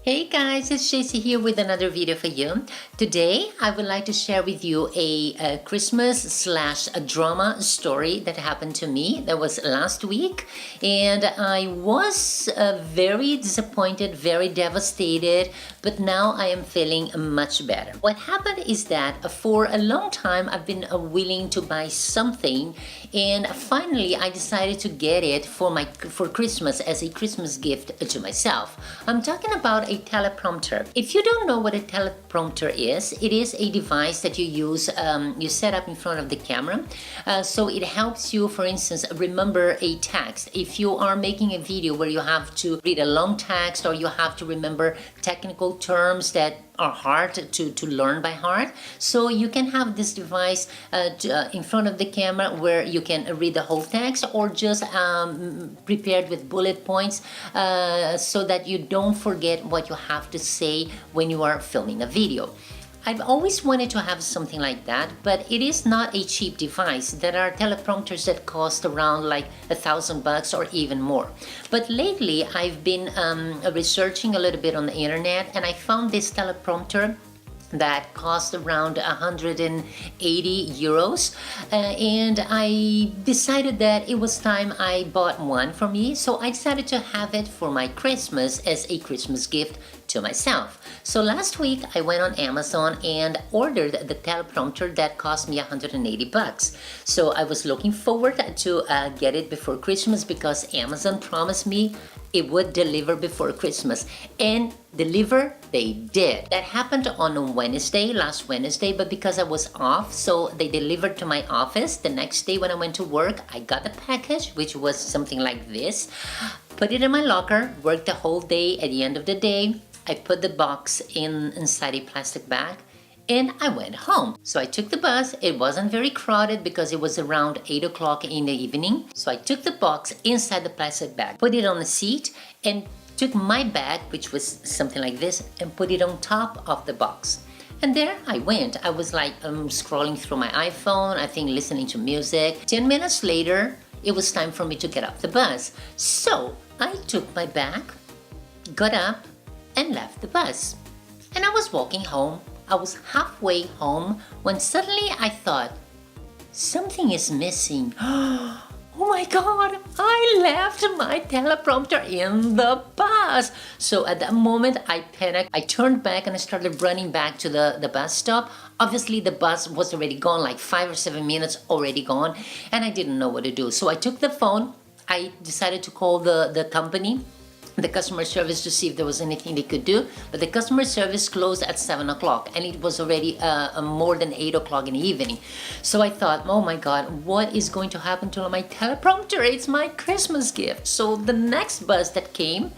Hey guys, it's Shacy here with another video for you. Today I would like to share with you a Christmas slash a drama story that happened to me. That was last week, and I was very disappointed, very devastated, but now I am feeling much better. What happened is that for a long time I've been willing to buy something, and finally I decided to get it for Christmas as a Christmas gift to myself. I'm talking about a teleprompter. If you don't know what a teleprompter is, it is a device that you use, you set up in front of the camera. So it helps you, for instance, remember a text. If you are making a video where you have to read a long text or you have to remember technical terms that are hard to learn by heart, so you can have this device in front of the camera where you can read the whole text or just prepared with bullet points so that you don't forget what you have to say when you are filming a video. I've always wanted to have something like that, but it is not a cheap device. There are teleprompters that cost around like $1,000 or even more. But lately I've been researching a little bit on the internet, and I found this teleprompter that cost around 180 euros, and I decided that it was time I bought one for me. So I decided to have it for my Christmas as a Christmas gift to myself. So last week I went on Amazon and ordered the teleprompter that cost me 180 bucks. So I was looking forward to get it before Christmas because Amazon promised me it would deliver before Christmas, and deliver they did. That happened on a Wednesday, last Wednesday, but because I was off, so they delivered to my office. The next day when I went to work, I got the package, which was something like this. Put it in my locker, worked the whole day. At the end of the day, I put the box inside a plastic bag, and I went home. So I took the bus. It wasn't very crowded because it was around 8 o'clock in the evening. So I took the box inside the plastic bag, put it on the seat, and took my bag, which was something like this, and put it on top of the box. And there I went. I was like scrolling through my iPhone, I think listening to music. 10 minutes later, it was time for me to get off the bus. So I took my bag, got up, and left the bus. And I was walking home. I was halfway home when suddenly I thought, something is missing. Oh my God, I left my teleprompter in the bus. So at that moment I panicked. I turned back and I started running back to the bus stop. Obviously the bus was already gone, like 5 or 7 minutes already gone, and I didn't know what to do. So I took the phone. I decided to call the company, the customer service, to see if there was anything they could do, but the customer service closed at 7 o'clock and it was already more than 8 o'clock in the evening. So I thought, oh my God, what is going to happen to my teleprompter? It's my Christmas gift. So the next bus that came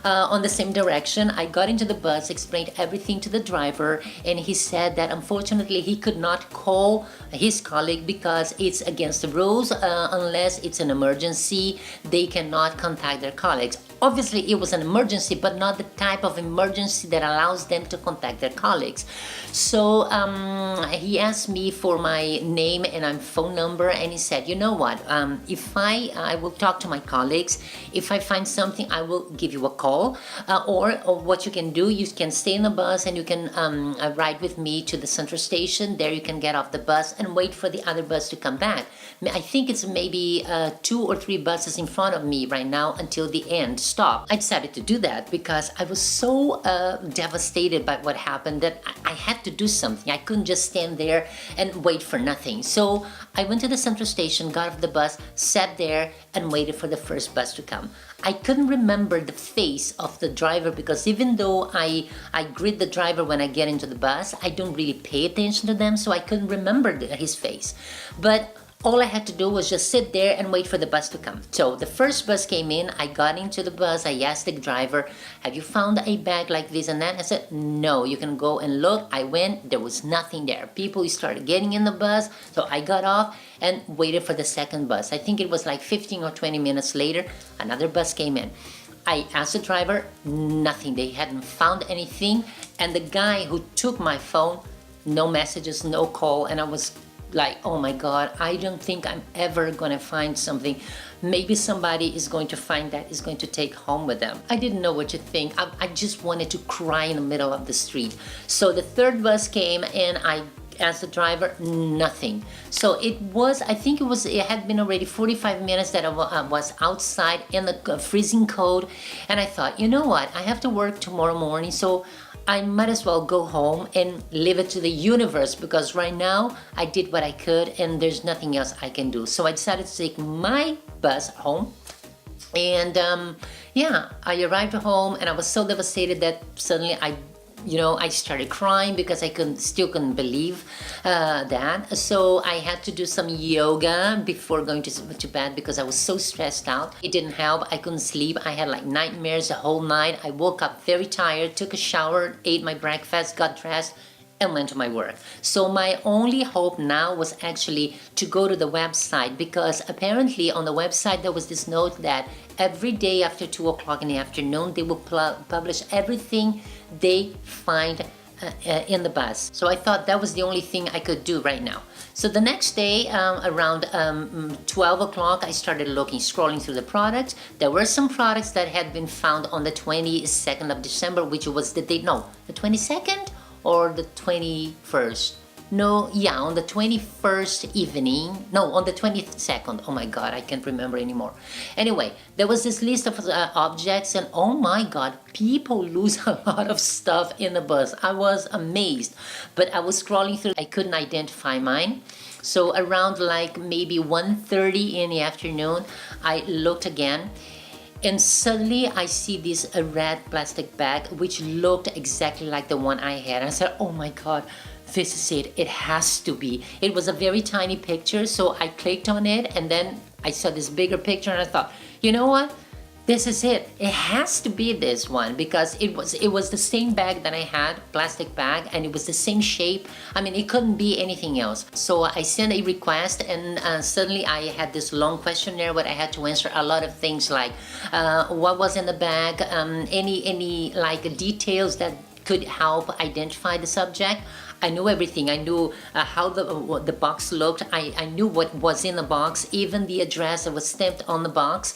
on the same direction, I got into the bus, explained everything to the driver, and he said that unfortunately he could not call his colleague because it's against the rules. Unless it's an emergency, they cannot contact their colleagues. Obviously, it was an emergency, but not the type of emergency that allows them to contact their colleagues. So he asked me for my name and phone number, and he said, you know what, if I will talk to my colleagues. If I find something, I will give you a call. Or what you can do, you can stay in the bus and you can ride with me to the central station. There you can get off the bus and wait for the other bus to come back. I think it's maybe 2 or 3 buses in front of me right now until the end stop. I decided to do that because I was so devastated by what happened that I had to do something. I couldn't just stand there and wait for nothing. So I went to the central station, got off the bus, sat there and waited for the first bus to come. I couldn't remember the face of the driver because even though I greet the driver when I get into the bus, I don't really pay attention to them, so I couldn't remember his face. But all I had to do was just sit there and wait for the bus to come. So the first bus came in, I got into the bus, I asked the driver, have you found a bag like this and that? I said, no, you can go and look. I went, there was nothing there. People started getting in the bus, so I got off and waited for the second bus. I think it was like 15 or 20 minutes later, another bus came in. I asked the driver, nothing, they hadn't found anything. And the guy who took my phone, no messages, no call, and I was like, oh my God, I don't think I'm ever gonna find something. Maybe somebody is going to find that is going to take home with them. I didn't know what to think. I just wanted to cry in the middle of the street. So the third bus came and I asked the driver, nothing. So it was, I think it had been already 45 minutes that I was outside in the freezing cold. And I thought, you know what, I have to work tomorrow morning, so I might as well go home and leave it to the universe, because right now I did what I could and there's nothing else I can do. So I decided to take my bus home. And yeah, I arrived home and I was so devastated that suddenly I started crying because I still couldn't believe that. So I had to do some yoga before going to bed because I was so stressed out. It didn't help. I couldn't sleep. I had like nightmares the whole night. I woke up very tired, took a shower, ate my breakfast, got dressed, and went to my work. So my only hope now was actually to go to the website, because apparently on the website there was this note that every day after 2 o'clock in the afternoon they will publish everything they find in the bus. So I thought that was the only thing I could do right now. So the next day around 12 o'clock I started scrolling through the products. There were some products that had been found on the 22nd of December, which was the date, no, the 22nd or the 21st. No, yeah, on the 21st evening. No, on the 22nd. Oh my God, I can't remember anymore. Anyway, there was this list of objects, and oh my God, people lose a lot of stuff in the bus. I was amazed. But I was scrolling through, I couldn't identify mine. So around like maybe 1:30 in the afternoon, I looked again. And suddenly I see this red plastic bag which looked exactly like the one I had. I said, oh my God, this is it. It has to be. It was a very tiny picture, so I clicked on it and then I saw this bigger picture and I thought, you know what? This is it. It has to be this one, because it was the same bag that I had, plastic bag, and it was the same shape. I mean, it couldn't be anything else. So I sent a request, and suddenly I had this long questionnaire where I had to answer a lot of things like what was in the bag, any like details that could help identify the subject. I knew everything. I knew how the box looked. I knew what was in the box, even the address that was stamped on the box.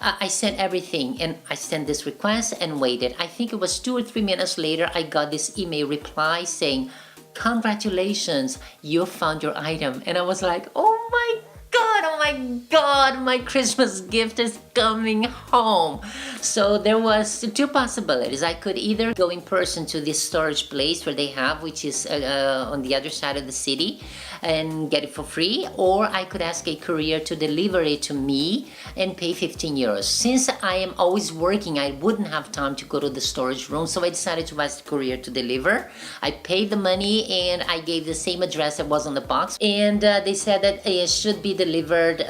I sent everything, and I sent this request and waited. I think it was 2 or 3 minutes later, I got this email reply saying, congratulations, you found your item. And I was like, oh my God, my Christmas gift is coming home. So there was 2 possibilities. I could either go in person to this storage place where they have, which is on the other side of the city, and get it for free, or I could ask a courier to deliver it to me and pay 15 euros. Since I am always working, I wouldn't have time to go to the storage room, so I decided to ask the courier to deliver. I paid the money and I gave the same address that was on the box, and they said that it should be delivered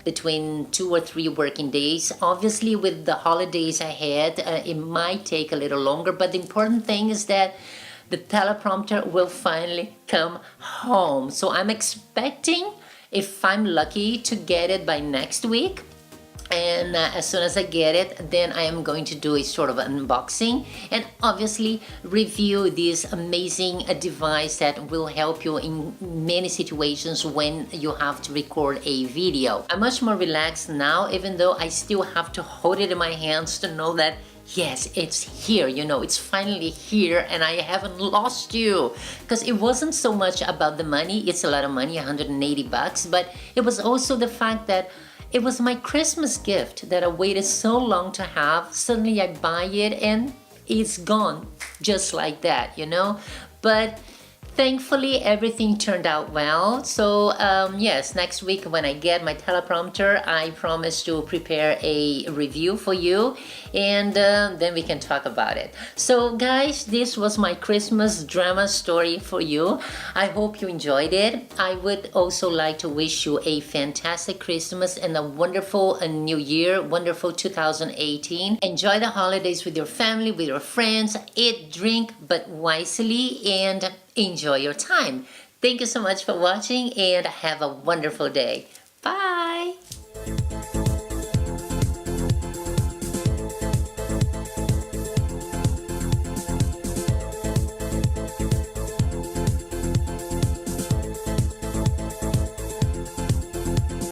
between 2 or 3 working days. Obviously, with the holidays ahead, it might take a little longer, but the important thing is that the teleprompter will finally come home. So I'm expecting, if I'm lucky, to get it by next week. And as soon as I get it, then I am going to do a sort of unboxing and obviously review this amazing device that will help you in many situations when you have to record a video. I'm much more relaxed now, even though I still have to hold it in my hands to know that yes, it's here, it's finally here and I haven't lost you. Because it wasn't so much about the money. It's a lot of money, 180 bucks, but it was also the fact that it was my Christmas gift that I waited so long to have. Suddenly I buy it and it's gone just like that, But thankfully, everything turned out well. So yes, next week when I get my teleprompter, I promise to prepare a review for you, and then we can talk about it. So guys, this was my Christmas drama story for you. I hope you enjoyed it. I would also like to wish you a fantastic Christmas and a wonderful new year, wonderful 2018. Enjoy the holidays with your family, with your friends. Eat, drink, but wisely, and enjoy your time. Thank you so much for watching and have a wonderful day.